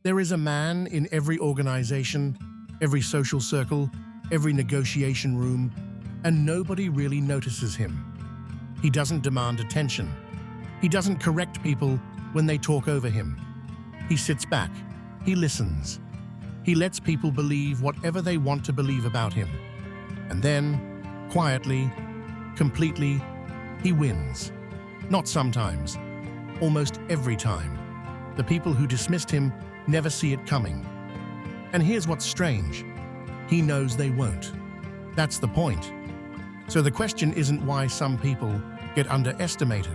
There is a man in every organization, every social circle, every negotiation room, and nobody really notices him. He doesn't demand attention. He doesn't correct people when they talk over him. He sits back. He listens. He lets people believe whatever they want to believe about him. And then, quietly, completely, he wins. Not sometimes, almost every time. The people who dismissed him never see it coming. And here's what's strange. He knows they won't. That's the point. So the question isn't why some people get underestimated.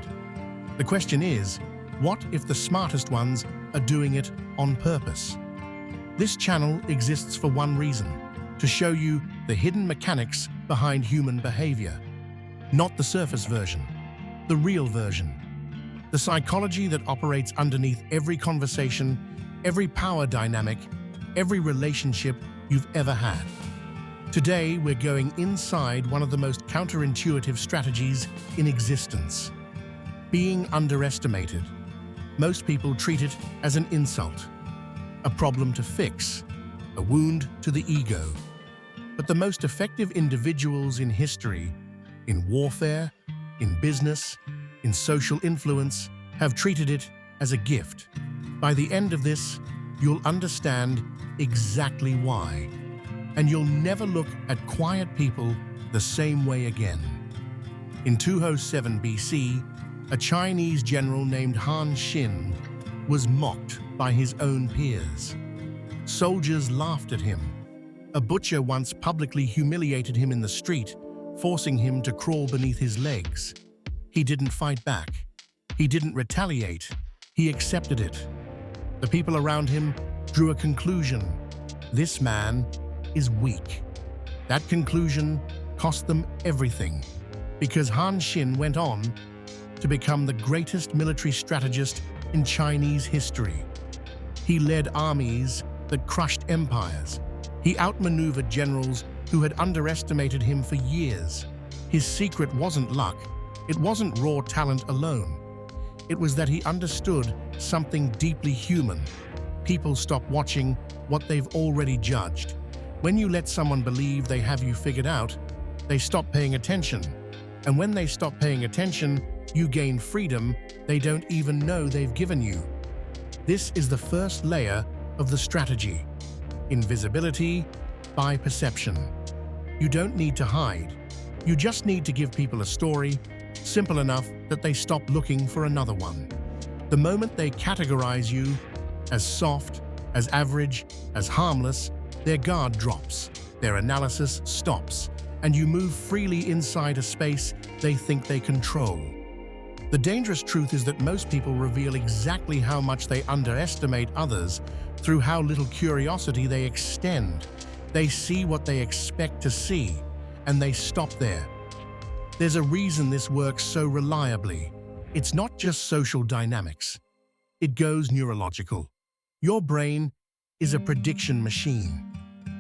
The question is, what if the smartest ones are doing it on purpose? This channel exists for one reason, to show you the hidden mechanics behind human behavior. Not the surface version, the real version. The psychology that operates underneath every conversation, every power dynamic, every relationship you've ever had. Today, we're going inside one of the most counterintuitive strategies in existence. Being underestimated. Most people treat it as an insult, a problem to fix, a wound to the ego. But the most effective individuals in history, in warfare, in business, in social influence, have treated it as a gift. By the end of this, you'll understand exactly why. And you'll never look at quiet people the same way again. In 207 BC, a Chinese general named Han Xin was mocked by his own peers. Soldiers laughed at him. A butcher once publicly humiliated him in the street, forcing him to crawl beneath his legs. He didn't fight back. He didn't retaliate. He accepted it. The people around him drew a conclusion. This man is weak. That conclusion cost them everything, because Han Xin went on to become the greatest military strategist in Chinese history. He led armies that crushed empires. He outmaneuvered generals who had underestimated him for years. His secret wasn't luck. It wasn't raw talent alone. It was that he understood something deeply human. People stop watching what they've already judged. When you let someone believe they have you figured out, they stop paying attention. And when they stop paying attention, you gain freedom they don't even know they've given you. This is the first layer of the strategy. Invisibility by perception. You don't need to hide. You just need to give people a story, simple enough that they stop looking for another one. The moment they categorize you as soft, as average, as harmless, their guard drops, their analysis stops, and you move freely inside a space they think they control. The dangerous truth is that most people reveal exactly how much they underestimate others through how little curiosity they extend. They see what they expect to see, and they stop there. There's a reason this works so reliably. It's not just social dynamics. It goes neurological. Your brain is a prediction machine.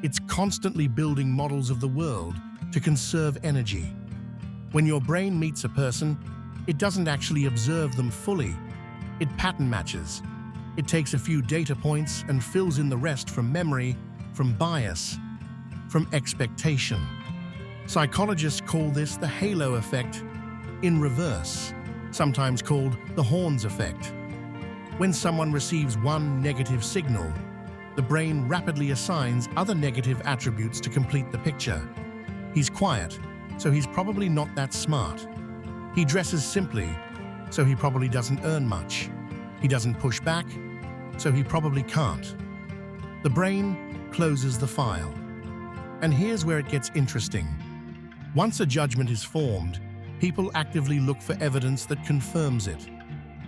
It's constantly building models of the world to conserve energy. When your brain meets a person, it doesn't actually observe them fully. It pattern matches. It takes a few data points and fills in the rest from memory, from bias, from expectation. Psychologists call this the halo effect in reverse, sometimes called the horns effect. When someone receives one negative signal, the brain rapidly assigns other negative attributes to complete the picture. He's quiet, so he's probably not that smart. He dresses simply, so he probably doesn't earn much. He doesn't push back, so he probably can't. The brain closes the file. And here's where it gets interesting. Once a judgment is formed, people actively look for evidence that confirms it.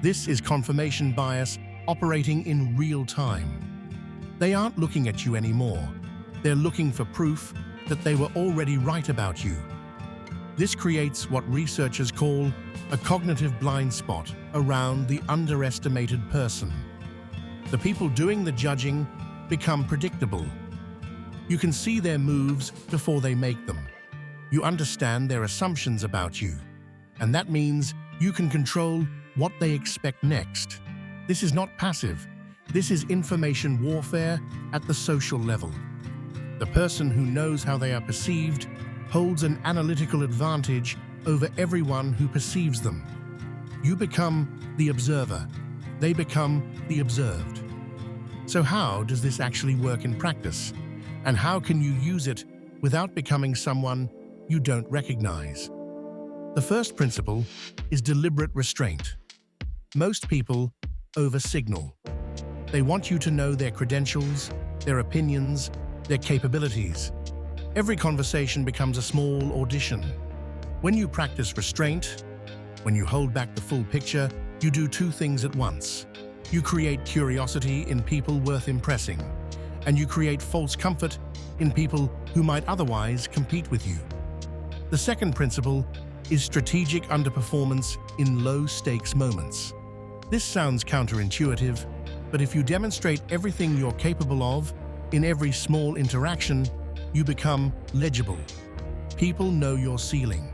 This is confirmation bias operating in real time. They aren't looking at you anymore. They're looking for proof that they were already right about you. This creates what researchers call a cognitive blind spot around the underestimated person. The people doing the judging become predictable. You can see their moves before they make them. You understand their assumptions about you, and that means you can control what they expect next. This is not passive. This is information warfare at the social level. The person who knows how they are perceived holds an analytical advantage over everyone who perceives them. You become the observer. They become the observed. So how does this actually work in practice? And how can you use it without becoming someone you don't recognize? The first principle is deliberate restraint. Most people over-signal. They want you to know their credentials, their opinions, their capabilities. Every conversation becomes a small audition. When you practice restraint, when you hold back the full picture, you do two things at once. You create curiosity in people worth impressing, and you create false comfort in people who might otherwise compete with you. The second principle is strategic underperformance in low-stakes moments. This sounds counterintuitive, but if you demonstrate everything you're capable of in every small interaction, you become legible. People know your ceiling.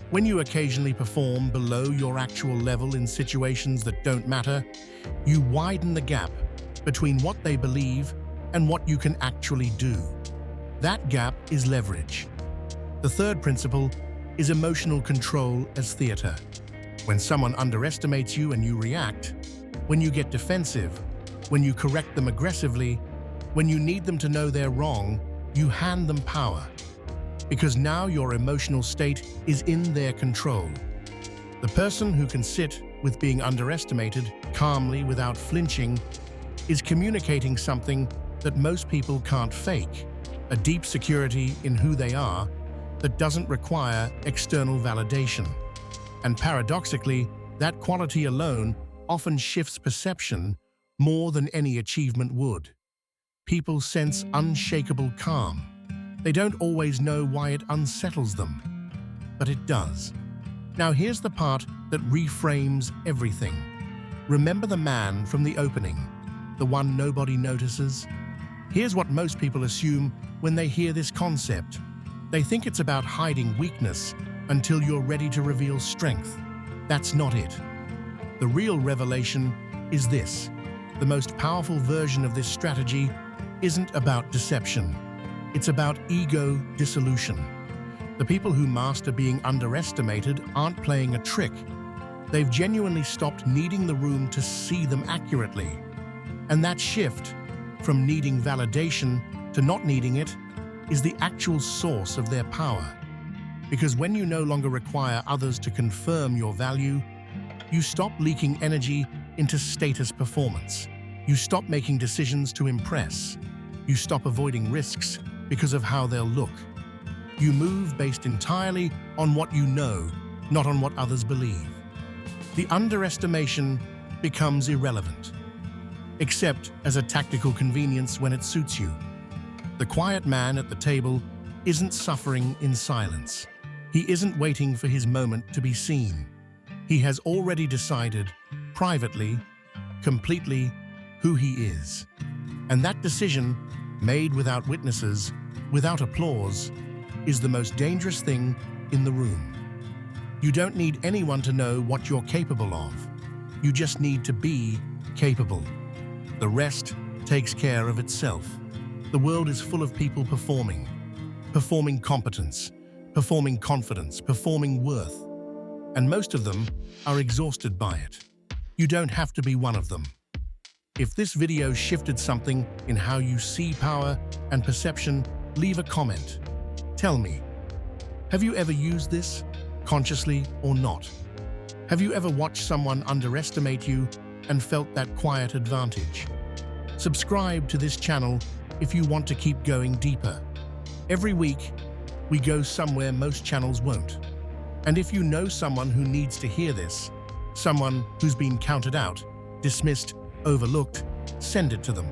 When you occasionally perform below your actual level in situations that don't matter, you widen the gap between what they believe and what you can actually do. That gap is leverage. The third principle is emotional control as theater. When someone underestimates you and you react, when you get defensive, when you correct them aggressively, when you need them to know they're wrong, you hand them power. Because now your emotional state is in their control. The person who can sit with being underestimated calmly without flinching is communicating something that most people can't fake, a deep security in who they are that doesn't require external validation. And paradoxically, that quality alone often shifts perception more than any achievement would. People sense unshakable calm. They don't always know why it unsettles them, but it does. Now here's the part that reframes everything. Remember the man from the opening, the one nobody notices? Here's what most people assume when they hear this concept. They think it's about hiding weakness until you're ready to reveal strength. That's not it. The real revelation is this. The most powerful version of this strategy isn't about deception. It's about ego dissolution. The people who master being underestimated aren't playing a trick. They've genuinely stopped needing the room to see them accurately. And that shift from needing validation to not needing it is the actual source of their power. Because when you no longer require others to confirm your value, you stop leaking energy into status performance. You stop making decisions to impress. You stop avoiding risks because of how they'll look. You move based entirely on what you know, not on what others believe. The underestimation becomes irrelevant, except as a tactical convenience when it suits you. The quiet man at the table isn't suffering in silence. He isn't waiting for his moment to be seen. He has already decided, privately, completely, who he is. And that decision, made without witnesses, without applause, is the most dangerous thing in the room. You don't need anyone to know what you're capable of. You just need to be capable. The rest takes care of itself. The world is full of people performing competence, performing confidence, performing worth. And most of them are exhausted by it. You don't have to be one of them. If this video shifted something in how you see power and perception, leave a comment. Tell me, have you ever used this, consciously or not? Have you ever watched someone underestimate you and felt that quiet advantage? Subscribe to this channel if you want to keep going deeper. Every week, we go somewhere most channels won't. And if you know someone who needs to hear this, someone who's been counted out, dismissed, overlooked, send it to them.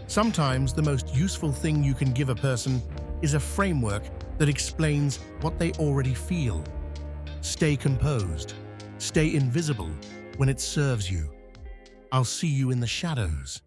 Sometimes the most useful thing you can give a person is a framework that explains what they already feel. Stay composed. Stay invisible when it serves you. I'll see you in the shadows.